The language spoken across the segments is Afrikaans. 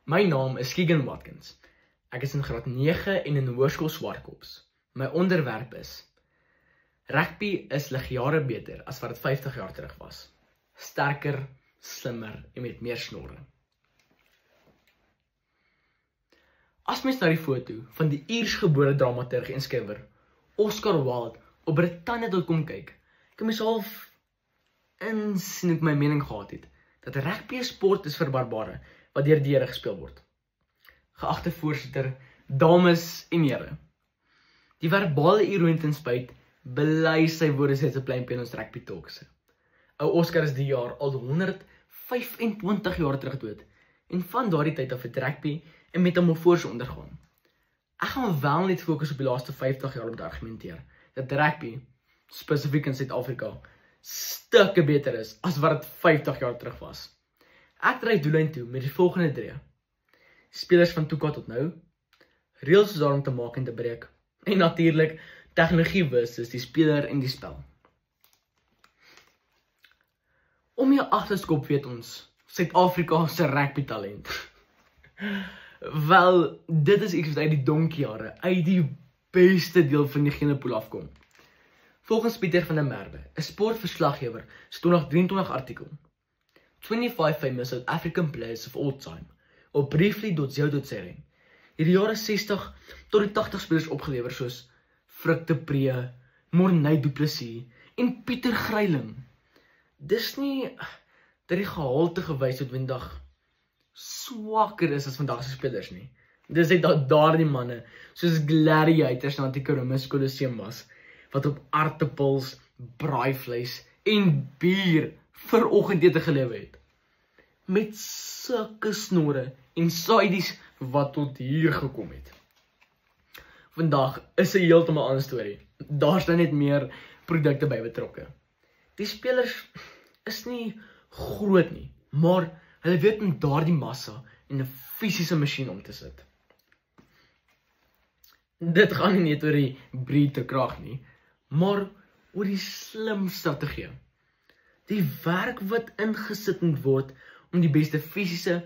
My naam is Keegan Watkins. Ek is in graad 9 en in Hoërskool Swartkops. My onderwerp is: rugby is lig jare beter as wat dit 50 jaar terug was. Sterker, slimmer en met meer snorre. As mens na die foto van die Iersgebore dramaturg en skrywer Oscar Wilde op Britannia.com kyk, kan mens half insien hoe my mening gehad het, dat rugby 'n sport is vir barbare, wat deur die Here gespeel word. Geagte voorsitter, dames en here, die verbale ironie ten spyt, bely sy woorde sê te plein ons rugby talks. Ou Oscar is die jaar al 125 jaar terug dood, en van daardie tyd af het rugby 'n metamorfose ondergaan. Ek gaan wel net fokus op die laaste 50 jaar om te argumenteer, dat rugby, spesifiek in Suid-Afrika, stukke beter is as wat dit 50 jaar terug was. Ek dryf doellyn toe met die volgende 3. Spelers van Tuka tot nou, reëls is daar om te maak en te breek, en natuurlik tegnologie versus die speler en die spel. Om jou agterskop weet ons, Suid-Afrika se rugby talent. Wel, dit is iets wat uit die donkerjare, uit die beste deel van die Genepool afkom. Volgens Pieter van der Merwe, 'n sportverslaggewer, se 2023 artikel, 25 famous South African players of all time, op briefly.co.za, het die jare 60 tot die 80 spelers opgelewer soos Frik de Pre, Morney Du Plessis en Pieter Greiling. Dis nie dat die gehalte gewys noodwendig swakker is as vandag se spelers nie. Dis net dat daardie manne, soos gladiators na die Columbus Colosseum was, wat op aartappels, braaivleis en bier vir oggendete gelewe het. Met sulke snorre en sides wat tot hier gekom het. Vandag is 'n heeltemal ander storie. Daar's nou net meer produkte by betrokke. Die spelers is nie groot nie, maar hulle weet om daardie massa in 'n fisiese masjien om te sit. Dit gaan nie net oor die brute krag nie, maar oor die slim strategie. Die werk wat ingesit moet word om die beste fisiese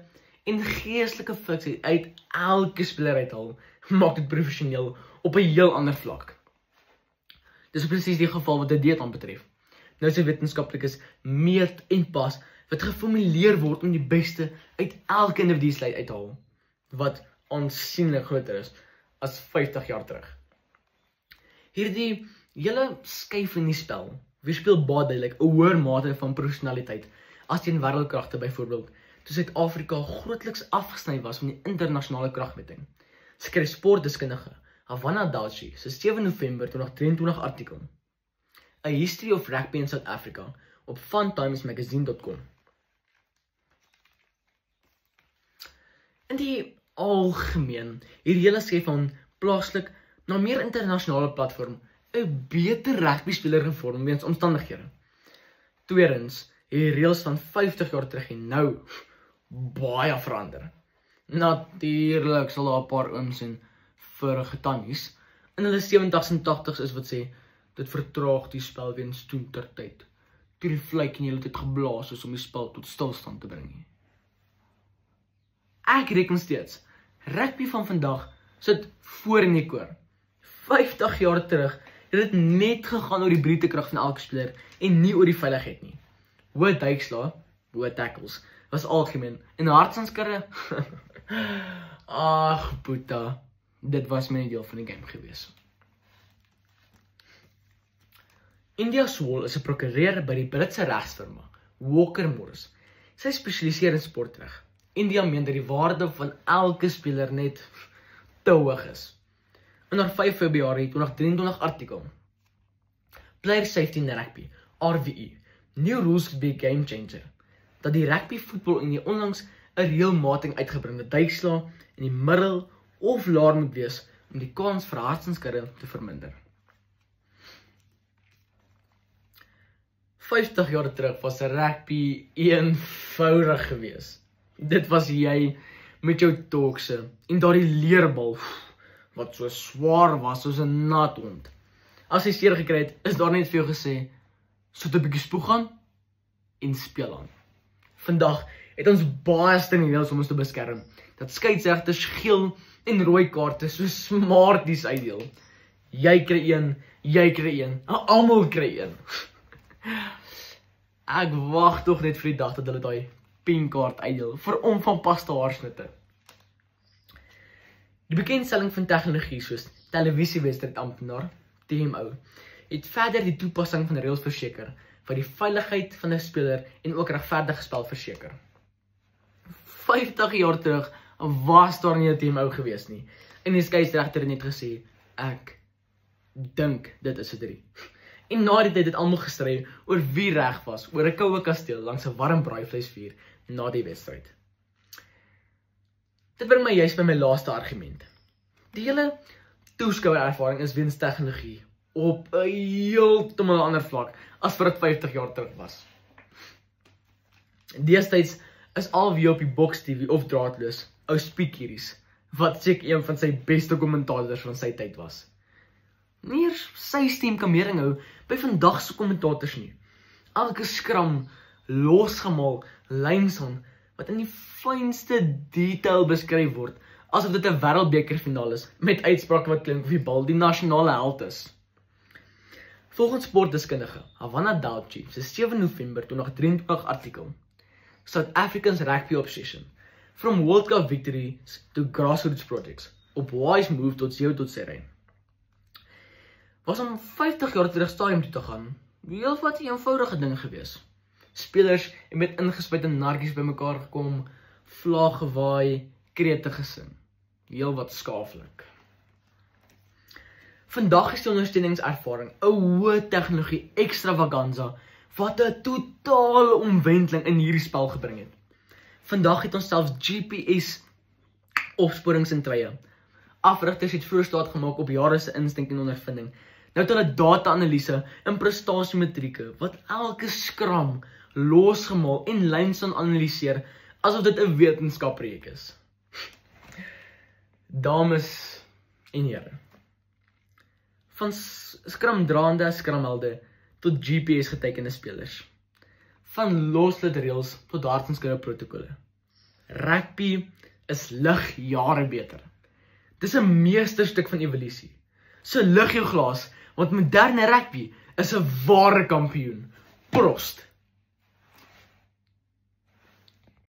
en geestelike fiksie uit elke speler uithaal, maak dit professioneel op 'n heel ander vlak. Dis presies die geval wat dit dieet aanbetref. Nou is wetenskaplikes meet en pas wat geformuleer word om die beste uit elke individu uithaal, wat aansienlik groter is as 50 jaar terug. Hierdie hele skuif in die spel weerspieël baie duidelik 'n hoër mate van professionaliteit as teen wêreldkragte, byvoorbeeld toe Suid-Afrika grootliks afgesny was van die internasionale kragmeting, skryf sportdeskundige Havana Dalchi se 7 November 2023 artikel, A History of Rugby in South Africa, op funtimesmagazine.com. In die algemeen, hierdie hele skryf van plaaslik na meer internasionale platform 'n beter rugbyspeler gevorm weens omstandighede. Tweedens, die reëls van 50 jaar terug en nou baie verander. Natuurlik sal daar 'n paar ooms en vorige tannies in hulle 70s en 80s is wat sê, dit vertraag die spel weens toentertyd, toe die vlek nie hele tyd geblaas is om die spel tot stilstand te bring. Ek reken steeds, rugby van vandag sit voor in die koor. 50 jaar terug het dit net gegaan oor die brute krag van elke speler en nie oor die veiligheid nie. Hoë duikslae, hoë tackles, was algemeen, en hartsanskarre, ag boeta, dit was my deel van die game gewees. India Swall is 'n prokureur by die Britse regsfirma Walker Morris. Sy spesialiseer in sportreg. India meen dat die waarde van elke speler net te hoog is. In haar 5 Februarie 2023 artikel, Player Safety in Rugby, RVE, New Rules to be a Game Changer, dat die rugby voetbal in die onlangs 'n reëlmating uitgebring dat duikslae in die middel of laer moet wees om die kans vir hartsanskarre te verminder. 50 jaar terug was rugby eenvoudig geweest. Dit was jy met jou tokse en daardie leerbal wat so swaar was soos 'n nat hond. As jy seer gekry het, is daar net vir jou gesê, soet 'n bietjie spoeg aan en speel aan. Vandag het ons baie streng reëls om ons te beskerm, dat skeieregters geel en rooi kaarte so smarties uitdeel. Jy kry een, almal kry een. Ek wag tog net vir die dag dat hulle daai pink kaart uitdeel, vir onvanpaste haarsnitte. Die bekendstelling van tegnologie soos televisiewedstryd-amptenaar, TMO, het verder die toepassing van reëls verseker, wat die veiligheid van 'n speler en ook regverdige spel verseker. 50 jaar terug was daar nie 'n TMO gewees nie, en die skeieregter het net gesê, ek dink dit is 'n 3. En na die tyd het almal gestry oor wie reg was, oor 'n koue kasteel langs 'n warm braaivleisvuur na die wedstryd. Dit bring my juist by my laaste argument. Die hele toeskouerervaring is weens tegnologie op 'n heeltemal ander vlak as wat dit 50 jaar terug was. Deestyds is al wie op die box TV of draadloos ou speakeries, wat seker een van sy beste kommentators van sy tyd was. Nie eers sy stem kan meer inhou by vandag se kommentators nie. Elke skram, losgemaal, lynsaan, wat in die fynste detail beskryf word, asof dit 'n wêreldbekerfinaal is, met uitsprake wat klink of die bal die nasionale held is. Volgens sportdeskundige Havana Dalchi se 7 November 2023 artikel, South Africa's rugby obsession, from World Cup victories to grassroots projects, op wise move tot sy was om 50 jaar terug stadium toe te gaan, heel wat 'n eenvoudige ding gewees. Spelers het met ingespuite narkies bymekaar gekom, vlae gewaai, krete gesing. Heel wat skaaflik. Vandag is die ondersteuningservaring 'n hoë tegnologie extravaganza wat 'n totale omwenteling in hierdie spel gebring het. Vandag het ons selfs GPS opsporings en treie. Afrigters het vroeër staat gemaak op jare se instink en ondervinding. Nou het hulle data-analise en prestasiemetrieke wat elke skram, losgemaal en lynsaan analiseer asof dit 'n wetenskapprojek is. Dames en here. Van skramdraande skramhelde tot GPS getekende spelers. Van loslid reëls tot hart en skouer protokolle. Rugby is ligjare beter. Dis 'n meesterstuk van evolusie. So lig jou glas, want moderne rugby is 'n ware kampioen. Prost!